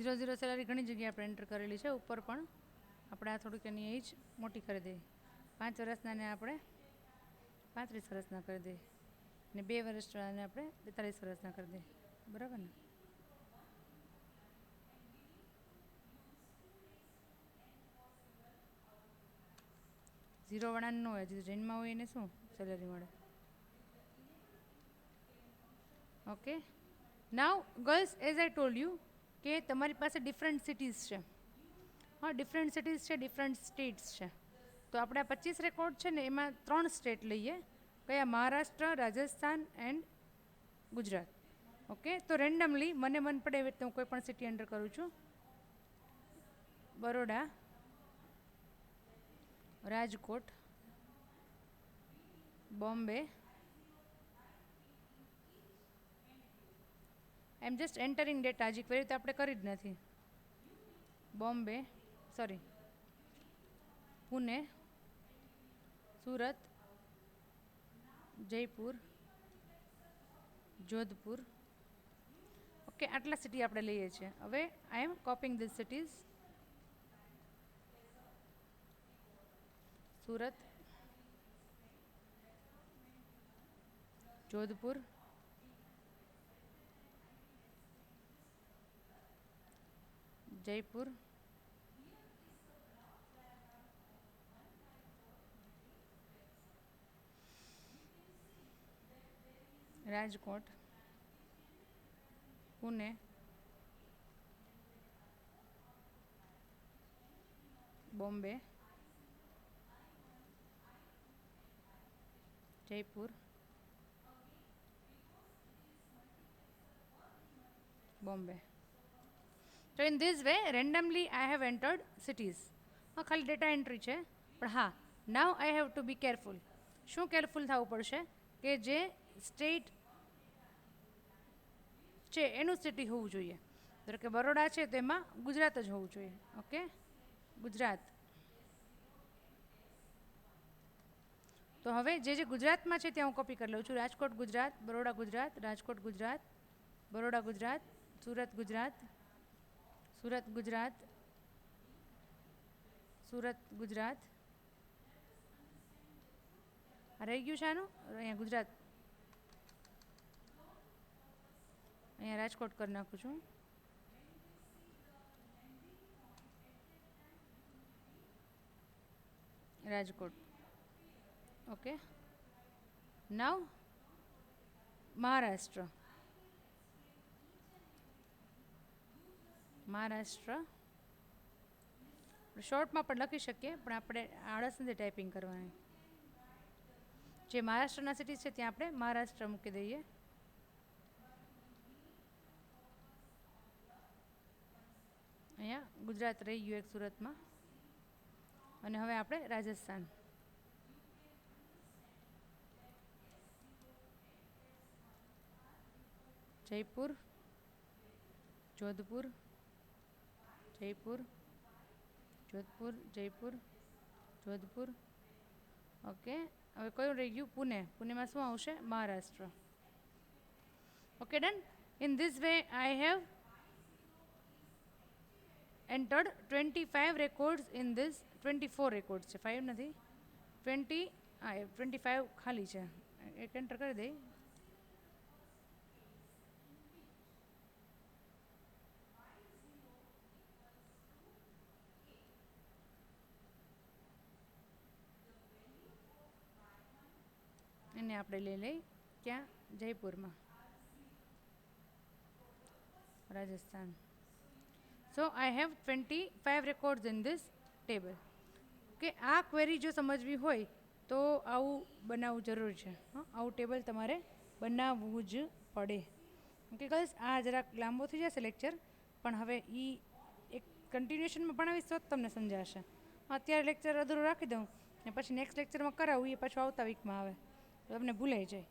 0 સેલરી ઘણી જગ્યાએ આપણે એન્ટર કરેલી છે. ઉપર પણ આપણે આ થોડીક એની એજ મોટી કરી દઈએ. 5 વર્ષના ને આપણે 35 વર્ષના કરી દઈએ ને 2 વર્ષવાળાને આપણે 42 વર્ષના કરી દઈએ, બરાબર ને? ઝીરોવાળાને ન હોય, હજી જૈનમાં હોય એને શું સેલરી મળે? Okay, now girls as I told you કે તમારી પાસે ડિફરન્ટ સિટીઝ છે. હા, ડિફરન્ટ સિટીઝ છે, ડિફરન્ટ સ્ટેટ્સ છે. તો આપણે આ 25 રેકોર્ડ છે ને એમાં 3 સ્ટેટ લઈએ. કયા? મહારાષ્ટ્ર, રાજસ્થાન એન્ડ ગુજરાત. ઓકે, તો રેન્ડમલી મને મન પડે એવી રીતે હું કોઈ પણ સિટી એન્ટર કરું છું. Baroda, Rajkot, Bombay, I am just entering data. હજી ક્વેરી તો આપણે કરી જ નથી. બોમ્બે, સોરી, પુણે, સુરત, જયપુર, જોધપુર. ઓકે, આટલા સિટી આપણે લઈએ છીએ. હવે I am copying this cities. Surat, Jodhpur, Jaipur, Rajkot, Pune, Bombay, Jaipur, Bombay. તો in this way randomly I have entered cities. હા, ખાલી ડેટા એન્ટ્રી છે, પણ હા, now I have to be careful. શું કેરફુલ થવું પડશે? કે જે સ્ટેટ છે એનું સિટી હોવું જોઈએ. ધારો કે બરોડા છે તેમાં ગુજરાત જ હોવું જોઈએ. ઓકે, ગુજરાત. તો હવે જે ગુજરાતમાં છે ત્યાં હું કોપી કરી લઉં છું. રાજકોટ ગુજરાત, બરોડા ગુજરાત, રાજકોટ ગુજરાત, બરોડા ગુજરાત, સુરત ગુજરાત, સુરત ગુજરાત, સુરત ગુજરાત. આ રહી ગયું છે આનું. અહીંયા ગુજરાત, અહીંયા રાજકોટ કરી નાખું છું. રાજકોટ. ઓકે, નાવ મહારાષ્ટ્ર. મહારાષ્ટ્ર શોર્ટમાં પણ લખી શકીએ, પણ આપણે આળસ નથી ટાઈપિંગ કરવાની. જે મહારાષ્ટ્રના સિટી છે ત્યાં આપણે મહારાષ્ટ્ર મૂકી દઈએ. અહીંયા ગુજરાત રહી ગયું એક સુરતમાં. અને હવે આપણે રાજસ્થાન. જયપુર, જોધપુર, જયપુર, જોધપુર, જયપુર, જોધપુર. ઓકે, હવે કયું રહી ગયું? પુણે. પુણેમાં શું આવશે? Maharashtra. Okay, done. In this way I have entered 25 records in this. 24 records છે, 5 નથી. 20, હા, 25 ખાલી છે. એક એન્ટર કરી દઈ. એને આપણે લઈ લઈ ક્યાં? જયપુરમાં, Rajasthan. So I have 25 records in this table. કે આ ક્વેરી જો સમજવી હોય તો આવું બનાવવું જરૂરી છે. આવું ટેબલ તમારે બનાવવું જ પડે. ઓકે ગર્લ્સ, આ જરાક લાંબો થઈ જશે લેક્ચર, પણ હવે એ એક કન્ટિન્યુએશનમાં ભણાવીશ તો જ તમને સમજાશે. અત્યારે લેક્ચર અધૂરું રાખી દઉં ને પછી નેક્સ્ટ લેક્ચરમાં કરાવું, એ પાછું આવતા વીકમાં આવે તો તમને ભૂલાઈ જાય.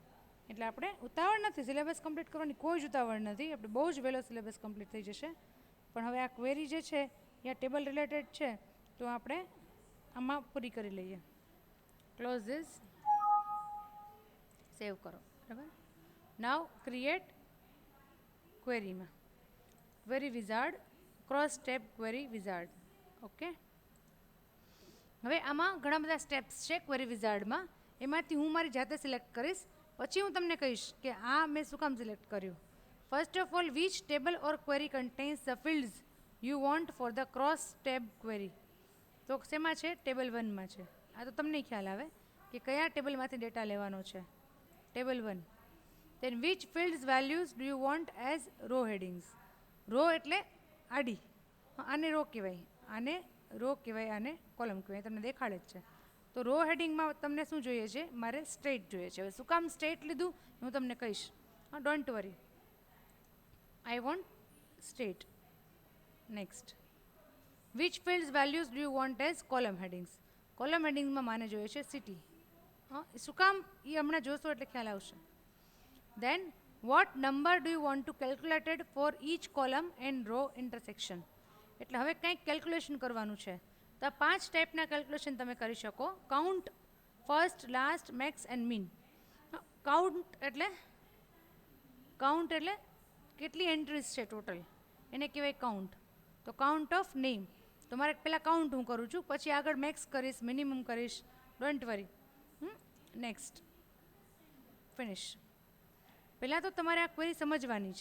એટલે આપણે ઉતાવળ નથી, સિલેબસ કમ્પ્લીટ કરવાની કોઈ જ ઉતાવળ નથી. આપણે બહુ જ વહેલો સિલેબસ કમ્પ્લીટ થઈ જશે. પણ હવે આ ક્વેરી જે છે એ ટેબલ રિલેટેડ છે, તો આપણે આમાં પૂરી કરી લઈએ. ક્લોઝ ધીસ, સેવ કરો. બરાબર. નાવ ક્રિએટ ક્વેરીમાં query wizard, cross step query wizard. Okay, હવે આમાં ઘણા બધા સ્ટેપ્સ છે ક્વેરી વિઝાર્ડમાં. એમાંથી હું મારી જાતે સિલેક્ટ કરીશ, પછી હું તમને કહીશ કે આ મેં શું કામ સિલેક્ટ કર્યું. First of all, which table or query contains the fields you want for the cross tab query. તો શેમાં છે? ટેબલ 1માં છે. આ તો તમને ખ્યાલ આવે કે કયા ટેબલમાંથી ડેટા લેવાનો છે. Table 1. Then which fields values do you want as row headings. Row એટલે આડી, આને રો કહેવાય, આને રો કહેવાય, આને કોલમ કહેવાય. તમને દેખાડે જ છે. તો રો હેડિંગમાં તમને શું જોઈએ છે? મારે સ્ટેટ જોઈએ છે. હવે શું કામ સ્ટેટ લીધું હું તમને કહીશ. Don't worry, I want state. Next. Which fields values do you want as column headings? Column headingsમાં માને જોઈએ છે સિટી. શું કામ? એ હમણાં જોશો એટલે ખ્યાલ આવશે. Then what number do you want to calculated for each column and row intersection. એટલે હવે કંઈક કેલ્ક્યુલેશન કરવાનું છે. તો આ 5 ટાઈપના કેલ્ક્યુલેશન તમે કરી શકો. Count, first, last, max and min. Count એટલે કેટલી એન્ટ્રીઝ છે ટોટલ, એને કહેવાય કાઉન્ટ. તો કાઉન્ટ ઓફ નેમ. તો મારે પહેલાં કાઉન્ટ હું કરું છું, પછી આગળ મેક્સ કરીશ, મિનિમમ કરીશ. Don't worry. Next, finish. પહેલાં તો તમારે આ ક્વેરી સમજવાની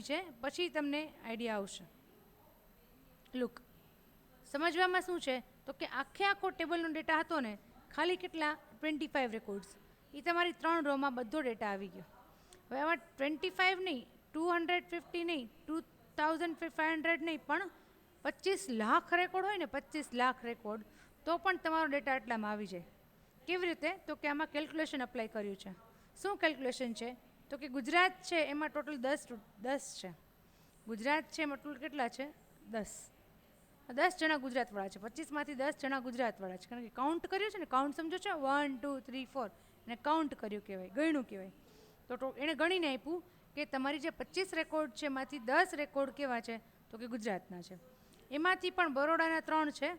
છે. પછી તમને આઈડિયા આવશે. લુક, સમજવામાં શું છે તો કે આખો ટેબલનો ડેટા હતો ને, ખાલી કેટલા 25 રેકોર્ડ્સ, એ તમારી 3 રોમાં બધો ડેટા આવી ગયો. હવે આમાં 25 નહીં, 250 નહીં, 2500 નહીં, પણ 25 લાખ રેકોર્ડ હોય ને, 25 લાખ રેકોર્ડ, તો પણ તમારો ડેટા એટલામાં આવી જાય. કેવી રીતે? તો કે આમાં કેલ્ક્યુલેશન અપ્લાય કર્યું છે. શું કેલ્ક્યુલેશન છે? તો કે ગુજરાત છે એમાં ટોટલ 10 છે. ગુજરાત છે એમાં ટોટલ કેટલા છે? 10 જણા ગુજરાતવાળા છે. 25માંથી 10 જણા ગુજરાતવાળા છે, કારણ કે કાઉન્ટ કર્યું છે ને. કાઉન્ટ સમજો છો? 1 2 3 4 એને કાઉન્ટ કર્યું કહેવાય, ગણ્યું કહેવાય. તો એણે ગણીને આપ્યું કે તમારી જે 25 રેકોર્ડ છે એમાંથી 10 રેકોર્ડ કેવા છે? તો કે ગુજરાતના છે. એમાંથી પણ બરોડાના 3 છે,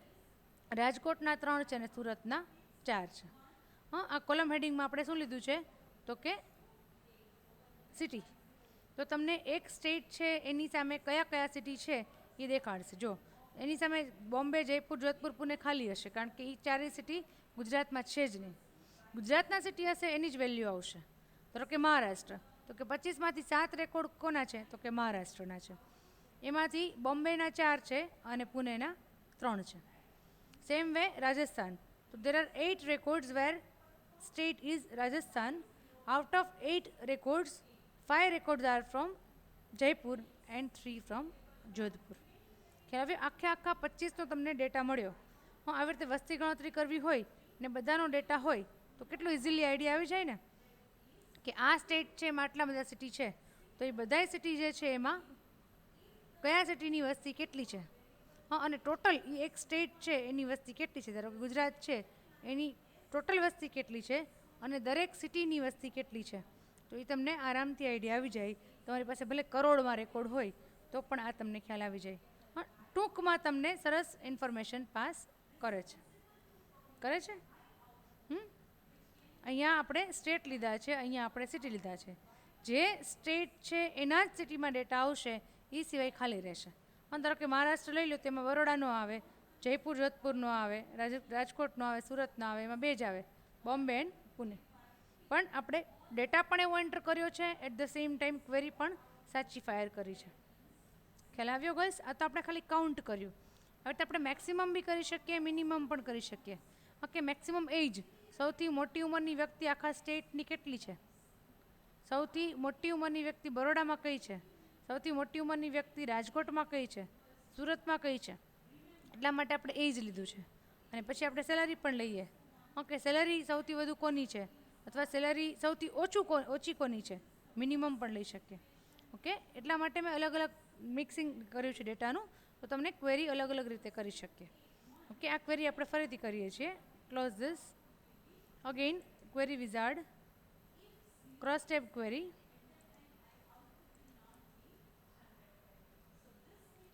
રાજકોટના 3 છે અને સુરતના 4 છે. આ કોલમ હેડિંગમાં આપણે શું લીધું છે તો કે સિટી. તો તમને એક સ્ટેટ છે એની સામે કયા કયા સિટી છે એ દેખાડશે. જો એની સામે બોમ્બે, જયપુર, જોધપુર, પુણે ખાલી હશે, કારણ કે એ 4 સિટી ગુજરાતમાં છે જ નહીં. ગુજરાતના સિટી હશે એની જ વેલ્યુ આવશે. ધારો કે મહારાષ્ટ્ર, તો કે 25માંથી 7 રેકોર્ડ કોના છે? તો કે મહારાષ્ટ્રના છે. એમાંથી બોમ્બેના 4 છે અને પુણેના 3 છે. Same way Rajasthan. તો there are 8 records where state is Rajasthan. Out of 8 records, 5 records are from Jaipur and 3 from Jodhpur. કે હવે આખા 25નો તમને ડેટા મળ્યો. આવી રીતે વસ્તી ગણતરી કરવી હોય ને બધાનો ડેટા હોય તો કેટલું ઇઝીલી આઈડિયા આવી જાય ને, કે આ સ્ટેટ છે એમાં આટલા બધા સિટી છે, તો એ બધાય સિટી જે છે એમાં કયા સિટીની વસ્તી કેટલી છે, અને ટોટલ એ એક સ્ટેટ છે એની વસ્તી કેટલી છે. ધારો કે ગુજરાત છે એની ટોટલ વસ્તી કેટલી છે અને દરેક સિટીની વસ્તી કેટલી છે, તો એ તમને આરામથી આઈડિયા આવી જાય. તમારી પાસે ભલે કરોડમાં રેકોર્ડ હોય તો પણ આ તમને ખ્યાલ આવી જાય. ટૂંકમાં તમને સરસ ઇન્ફોર્મેશન પાસ કરે છે. અહીંયા આપણે સ્ટેટ લીધા છે, અહીંયા આપણે સિટી લીધા છે. જે સ્ટેટ છે એના જ સિટીમાં ડેટા આવશે, એ સિવાય ખાલી રહેશે. ધારો કે મહારાષ્ટ્ર લઈ લો, તેમાં બરોડા નો આવે, જયપુર જોધપુર નો આવે, રાજકોટ નો આવે, સુરત નો આવે, એમાં 2 જ આવે, બોમ્બે એન્ડ પુણે. પણ આપણે ડેટા પણ એવો એન્ટર કર્યો છે, at the same time query પણ સાચી ફાયર કરી છે. ખ્યાલ આવ્યો ગર્લ્સ? આ તો આપણે ખાલી કાઉન્ટ કર્યું. હવે તો આપણે મેક્સિમમ બી કરી શકીએ, મિનિમમ પણ કરી શકીએ. ઓકે, મેક્સિમમ એજ, સૌથી મોટી ઉંમરની વ્યક્તિ આખા સ્ટેટની કેટલી છે? સૌથી મોટી ઉંમરની વ્યક્તિ બરોડામાં કઈ છે? સૌથી મોટી ઉંમરની વ્યક્તિ રાજકોટમાં કઈ છે? સુરતમાં કઈ છે? એટલા માટે આપણે એજ લીધું છે. અને પછી આપણે સેલરી પણ લઈએ. ઓકે, સેલરી સૌથી વધુ કોની છે, અથવા સેલરી સૌથી ઓછી કોની છે, મિનિમમ પણ લઈ શકીએ. ઓકે, એટલા માટે મેં અલગ અલગ મિક્સિંગ કર્યું છે ડેટાનું, તો તમને ક્વેરી અલગ અલગ રીતે કરી શકીએ. ઓકે, આ ક્વેરી આપણે ફરીથી કરીએ છીએ. Close this. Again query wizard, cross tab query.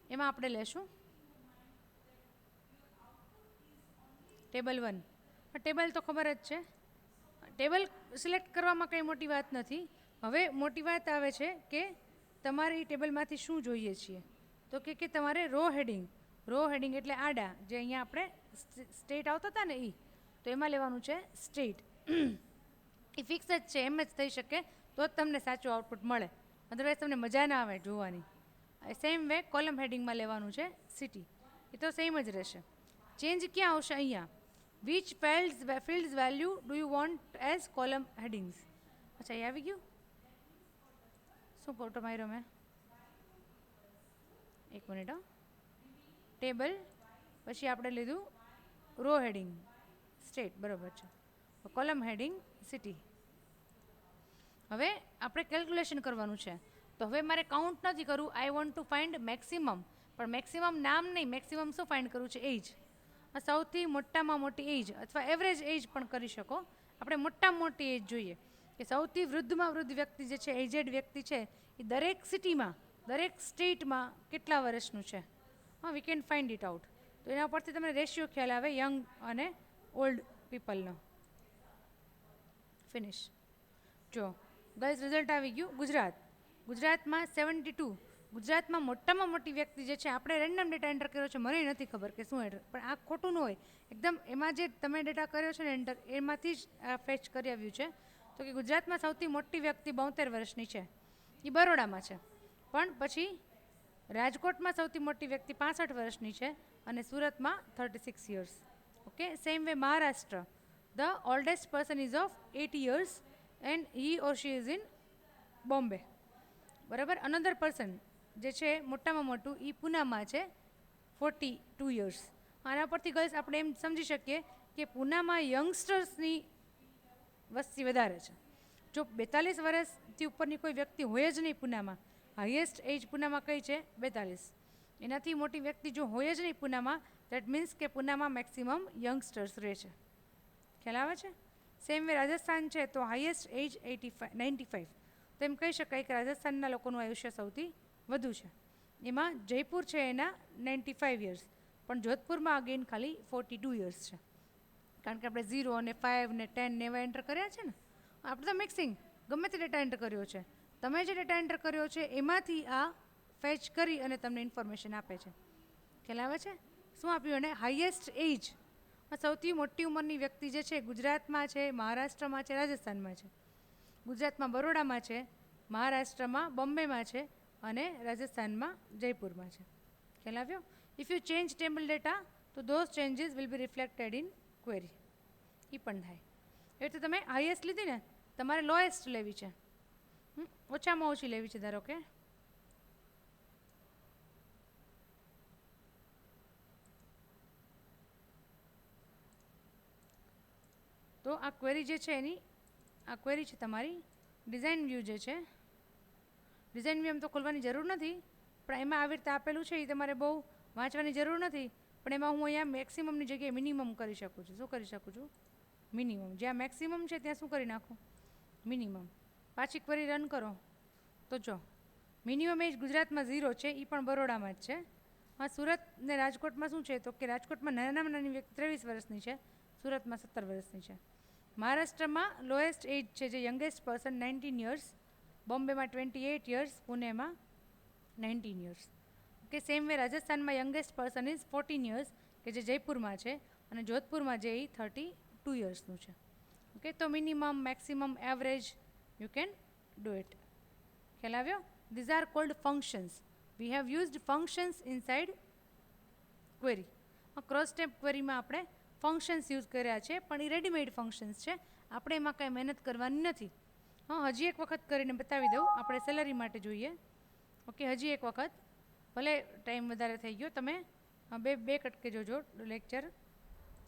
એમાં આપણે લેશું ટેબલ 1. ટેબલ તો ખબર જ છે. ટેબલ સિલેક્ટ કરવામાં કંઈ મોટી વાત નથી. હવે મોટી વાત આવે છે કે તમારે એ ટેબલમાંથી શું જોઈએ છીએ. તો કે તમારે રો હેડિંગ એટલે આડા, જે અહીંયા આપણે સ્ટેટ આવતા હતા ને તો એમાં લેવાનું છે સ્ટેટ. એ ફિક્સ જ છે, એમ જ થઈ શકે તો જ તમને સાચું આઉટપુટ મળે, અદરવાઇઝ તમને મજા ના આવે જોવાની. સેમ વે કોલમ હેડિંગમાં લેવાનું છે સિટી. એ તો સેમ જ રહેશે. ચેન્જ ક્યાં આવશે? અહીંયા. Which fields value do you want as column headings. અચ્છા, એ આવી ગયું. શું ફોટો માર્યો મેં? એક મિનિટ. ટેબલ, પછી આપણે લીધું રો હેડિંગ સ્ટેટ, બરાબર છે. Column heading city. હવે આપણે કેલ્ક્યુલેશન કરવાનું છે. તો હવે મારે કાઉન્ટ નથી કરવું, આઈ વોન્ટ ટુ ફાઇન્ડ મેક્સિમમ. પણ મેક્સિમમ નામ નહીં, મેક્સિમમ શું ફાઇન્ડ કરવું છે? એજ. સૌથી મોટામાં મોટી એજ અથવા એવરેજ એજ પણ કરી શકો. આપણે મોટામાં મોટી એજ જોઈએ કે કે સૌથી વૃદ્ધમાં વૃદ્ધ વ્યક્તિ જે છે, એજેડ વ્યક્તિ છે, એ દરેક સિટીમાં, દરેક સ્ટેટમાં કેટલા વર્ષનું છે. હા, we can find it out. તો એના પરથી તમને રેશિયો ખ્યાલ આવે યંગ અને ઓલ્ડ પીપલનો. ફિનિશ. જો ગર્લ્સ રિઝલ્ટ આવી ગયું. ગુજરાતમાં 72. ગુજરાતમાં મોટામાં મોટી વ્યક્તિ જે છે, આપણે રેન્ડમ ડેટા એન્ટર કર્યો છે, મને નથી ખબર કે શું એન્ટર, પણ આ ખોટું ન હોય. એકદમ એમાં જે તમે ડેટા કર્યો છે ને એન્ટર, એમાંથી જ આ ફેચ કરી આવ્યું છે. તો કે ગુજરાતમાં સૌથી મોટી વ્યક્તિ 72 વર્ષની છે, એ બરોડામાં છે. પણ પછી રાજકોટમાં સૌથી મોટી વ્યક્તિ 65 વર્ષની છે અને સુરતમાં 36 years. Okay, same way Maharashtra, the oldest person is of 80 years and he or she is in Bombay. બરાબર. અનધર પર્સન જે છે મોટામાં મોટું એ પૂનામાં છે, 42 યર્સ. આના પરથી ગર્લ્સ આપણે એમ સમજી શકીએ કે પૂનામાં યંગસ્ટર્સની વસ્તી વધારે છે. જો 42 વર્ષથી ઉપરની કોઈ વ્યક્તિ હોય જ નહીં પૂનામાં, હાઈએસ્ટ એજ પૂનામાં કઈ છે? 42. એનાથી મોટી વ્યક્તિ જો હોય જ નહીં પૂનામાં, દેટ મીન્સ કે પૂનામાં મેક્સિમમ યંગસ્ટર્સ રહે છે. ખ્યાલ આવે છે? સેમ વે રાજસ્થાન છે તો હાઈએસ્ટ એજ 95. તો એમ કહી શકાય કે રાજસ્થાનના લોકોનું આયુષ્ય સૌથી વધુ છે. એમાં જયપુર છે એના 95 યર્સ, પણ જોધપુરમાં અગેન ખાલી 42 યર્સ છે. કારણ કે આપણે 0 અને 5 ને 10 ને એવા એન્ટર કર્યા છે ને. આપણે તો મિક્સિંગ ગમે તે ડેટા એન્ટર કર્યો છે. તમે જે ડેટા એન્ટર કર્યો છે એમાંથી આ ફેચ કરી અને તમને ઇન્ફોર્મેશન આપે છે. ખ્યાલ આવે છે? શું આપ્યું? અને હાઈએસ્ટ એજ, સૌથી મોટી ઉંમરની વ્યક્તિ જે છે ગુજરાતમાં છે, મહારાષ્ટ્રમાં છે, રાજસ્થાનમાં છે. ગુજરાતમાં બરોડામાં છે, મહારાષ્ટ્રમાં બોમ્બેમાં છે અને રાજસ્થાનમાં જયપુરમાં છે. ખ્યાલ આવ્યો? If you change table data તો those changes will be reflected in query. એ પણ થાય. એ તો તમે હાઈએસ્ટ લીધી ને, તમારે લોએસ્ટ લેવી છે, ઓછામાં ઓછી લેવી છે. ધારો કે તો આ ક્વેરી જે છે એની, આ ક્વેરી છે તમારી ડિઝાઇન વ્યૂ જે છે. ડિઝાઇન વ્યૂ એમ તો ખોલવાની જરૂર નથી, પણ એમાં આવી રીતે આપેલું છે એ તમારે બહુ વાંચવાની જરૂર નથી. પણ એમાં હું અહીંયા મેક્સિમમની જગ્યાએ મિનિમમ કરી શકું છું. શું કરી શકું છું? મિનિમમ. જ્યાં મેક્સિમમ છે ત્યાં શું કરી નાખું? મિનિમમ. પાછી ક્વેરી રન કરો તો જો મિનિમમ એજ ગુજરાતમાં 0 છે, એ પણ બરોડામાં જ છે. હા, સુરત ને રાજકોટમાં શું છે? તો કે રાજકોટમાં નાનામાં નાની વ્યક્તિ 23 વર્ષની છે, સુરતમાં 17 વર્ષની છે. મહારાષ્ટ્રમાં લોએસ્ટ એજ છે જે યંગેસ્ટ પર્સન 19 યર્સ, બોમ્બેમાં 28 યર્સ, પુણેમાં 19 યર્સ. ઓકે, સેમ વે રાજસ્થાનમાં યંગેસ્ટ પર્સન ઇઝ 14 યર્સ કે જે જયપુરમાં છે, અને જોધપુરમાં જે એ 32 યર્સનું છે. ઓકે, તો minimum, maximum, average you can do it. ખ્યાલ આવ્યો? These are called functions. We have used functions inside query. Cross step ક્વેરીમાં આપણે ફંક્શન્સ યુઝ કર્યા છે, પણ એ રેડીમેડ ફંક્શન્સ છે, આપણે એમાં કાંઈ મહેનત કરવાની નથી. હા, હજી એક વખત કરીને બતાવી દઉં. આપણે સેલરી માટે જોઈએ. ઓકે, હજી એક વખત, ભલે ટાઈમ વધારે થઈ ગયો, તમે બે કટકે જોજો લેક્ચર,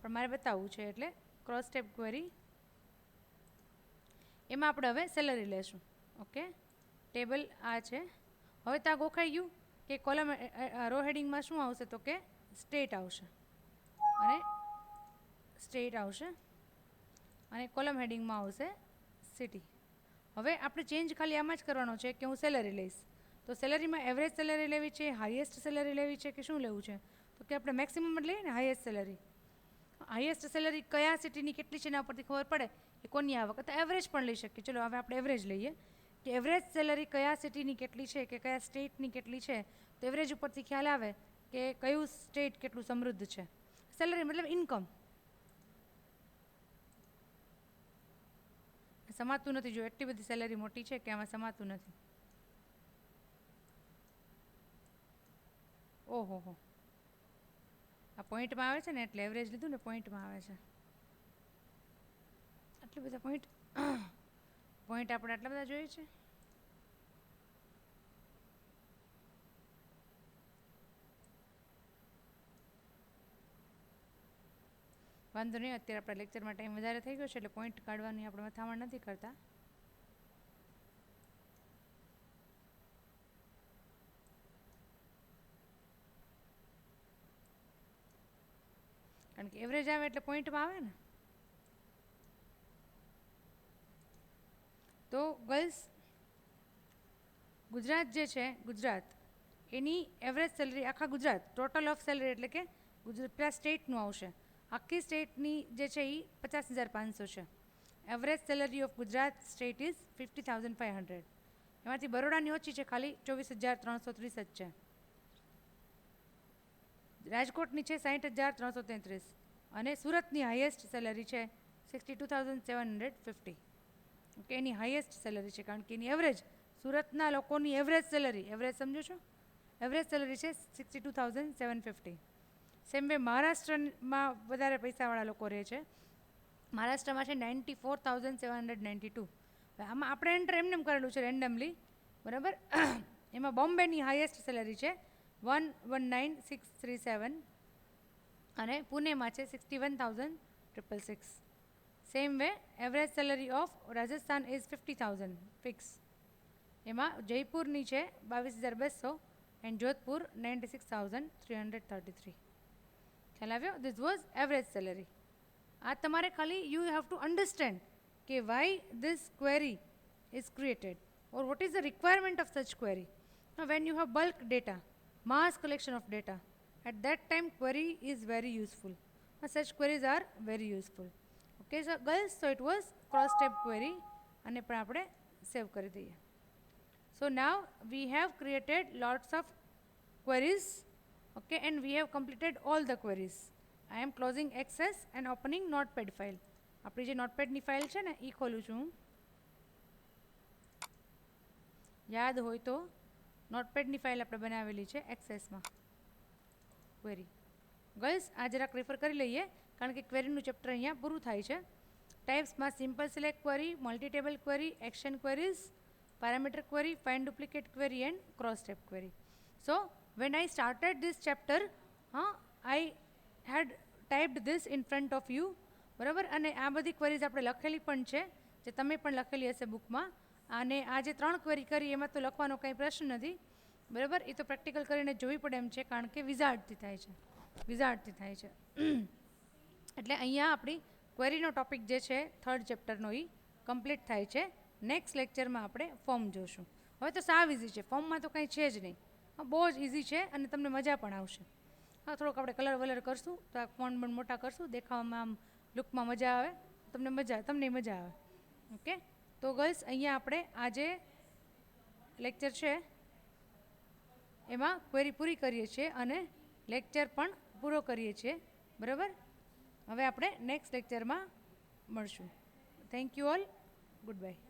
પણ મારે બતાવવું છે એટલે ક્રોસ સ્ટેપ ક્વેરી. એમાં આપણે હવે સેલરી લેશું. ઓકે, ટેબલ આ છે. હવે ત્યાં ગોખાઈ ગયું કે કોલમ રો હેડિંગમાં શું આવશે? તો કે સ્ટેટ આવશે, અને સ્ટેટ આવશે, અને કોલમ હેડિંગમાં આવશે સિટી. હવે આપણે ચેન્જ ખાલી આમાં જ કરવાનો છે કે હું સેલરી લઈશ. તો સેલરીમાં એવરેજ સેલરી લેવી છે, હાઈએસ્ટ સેલરી લેવી છે, કે શું લેવું છે? તો કે આપણે મેક્સિમમ જ લઈએ ને, હાઈએસ્ટ સેલરી. હાઈએસ્ટ સેલરી કયા સિટીની કેટલી છે એના પરથી ખબર પડે કે કોની આવક. તો એવરેજ પણ લઈ શકીએ. ચલો હવે આપણે એવરેજ લઈએ કે એવરેજ સેલરી કયા સિટીની કેટલી છે કે કયા સ્ટેટની કેટલી છે. તો એવરેજ ઉપરથી ખ્યાલ આવે કે કયું સ્ટેટ કેટલું સમૃદ્ધ છે. સેલરી મતલબ ઇન્કમ. સમાતું નથી. જો એટલી બધી સેલરી મોટી છે કે આમાં સમાતું નથી. ઓહો હો, આ પોઈન્ટમાં આવે છે ને, એટલે એવરેજ લીધું ને, પોઈન્ટમાં આવે છે. આટલા બધા પોઈન્ટ આપણે આટલા બધા જોઈએ છે. વાંધો નહીં, અત્યારે આપણા લેક્ચરમાં ટાઈમ વધારે થઈ ગયો છે એટલે પોઈન્ટ કાઢવાની આપણે મથામણ નથી કરતા. કારણ કે એવરેજ આવે એટલે પોઈન્ટમાં આવે ને. તો ગર્લ્સ, ગુજરાત જે છે, ગુજરાત એની એવરેજ સેલરી આખા ગુજરાત ટોટલ ઓફ સેલરી એટલે કે ગુજરાત સ્ટેટનું આવશે. આખી સ્ટેટની જે છે એ 50,500 છે. Average salary of Gujarat state is 50,500. એમાંથી બરોડાની ઓછી છે, ખાલી 24,330 જ છે. રાજકોટની છે 60,333 અને સુરતની હાઈએસ્ટ સેલરી છે 62,750. ઓકે, એની હાઈએસ્ટ સેલરી છે કારણ કે એની એવરેજ સુરતના લોકોની એવરેજ સેલરી, એવરેજ સમજો છો, એવરેજ સેલરી છે 62,750. સેમ વે મહારાષ્ટ્રમાં વધારે પૈસાવાળા લોકો રહે છે. મહારાષ્ટ્રમાં છે 94,792. આમાં આપણે એન્ટર એમને કરેલું છે રેન્ડમલી, બરાબર. એમાં બોમ્બેની હાઈએસ્ટ સેલરી છે 119,637 અને પુણેમાં છે 61,666. Same way average salary of Rajasthan is 50,000 fix. એમાં જયપુરની છે 22,200 એન્ડ જોધપુર 96,333. ખ્યાલ આવ્યો? This was average salary. આ તમારે ખાલી યુ હેવ ટુ અન્ડરસ્ટેન્ડ કે why this query is created or what is the requirement of such query. Now when you have bulk data, mass collection of data, at that time query is very useful. Such queries are very useful. Okay, so girls, so it was cross tab query અને પણ આપણે સેવ કરી દઈએ. So now we have created lots of queries, okay, and we have completed all the queries. I am closing access and opening notepad file. આપણી જે નોટપેડની file છે ને એ ખોલું છું હું. યાદ હોય તો નોટપેડની ફાઇલ આપણે બનાવેલી છે એક્સેસમાં. ક્વેરી ગર્લ્સ, આ જરાક રેફર કરી લઈએ કારણ કે ક્વેરીનું ચેપ્ટર અહીંયા પૂરું થાય છે. ટાઈપ્સમાં simple select query, multi table query, action queries, parameter query, find duplicate query and cross tab query. So when I started this chapter, I had typed this in front of you, બરાબર. અને આ બધી queries આપણે લખેલી પણ છે, જે તમે પણ લખેલી હશે બુકમાં. અને આ જે 3 ક્વેરી કરી એમાં તો લખવાનો કંઈ પ્રશ્ન નથી, બરાબર. એ તો પ્રેક્ટિકલ કરીને જોવી પડે એમ છે કારણ કે વિઝાર્ડથી થાય છે, વિઝાર્ડથી થાય છે. એટલે અહીંયા આપણી ક્વેરીનો ટોપિક જે છે 3rd ચેપ્ટરનો એ કમ્પ્લીટ થાય છે. નેક્સ્ટ લેક્ચરમાં આપણે ફોર્મ જોશું. હવે તો સાવ ઇઝી છે, ફોર્મમાં તો કંઈ છે જ નહીં. બહુ જ ઇઝી છે અને તમને મજા પણ આવશે. થોડોક આપણે કલર વલર કરશું તો આ ફોન્ટ પણ મોટા કરશું, દેખાવામાં આમ લુકમાં મજા આવે, તમને મજા આવે. ઓકે, તો ગર્લ્સ, અહીંયા આપણે આજે લેક્ચર છે એમાં ક્વેરી પૂરી કરીએ છીએ અને લેક્ચર પણ પૂરો કરીએ છીએ, બરાબર. હવે આપણે નેક્સ્ટ લેક્ચરમાં મળશું. Thank you all, good bye.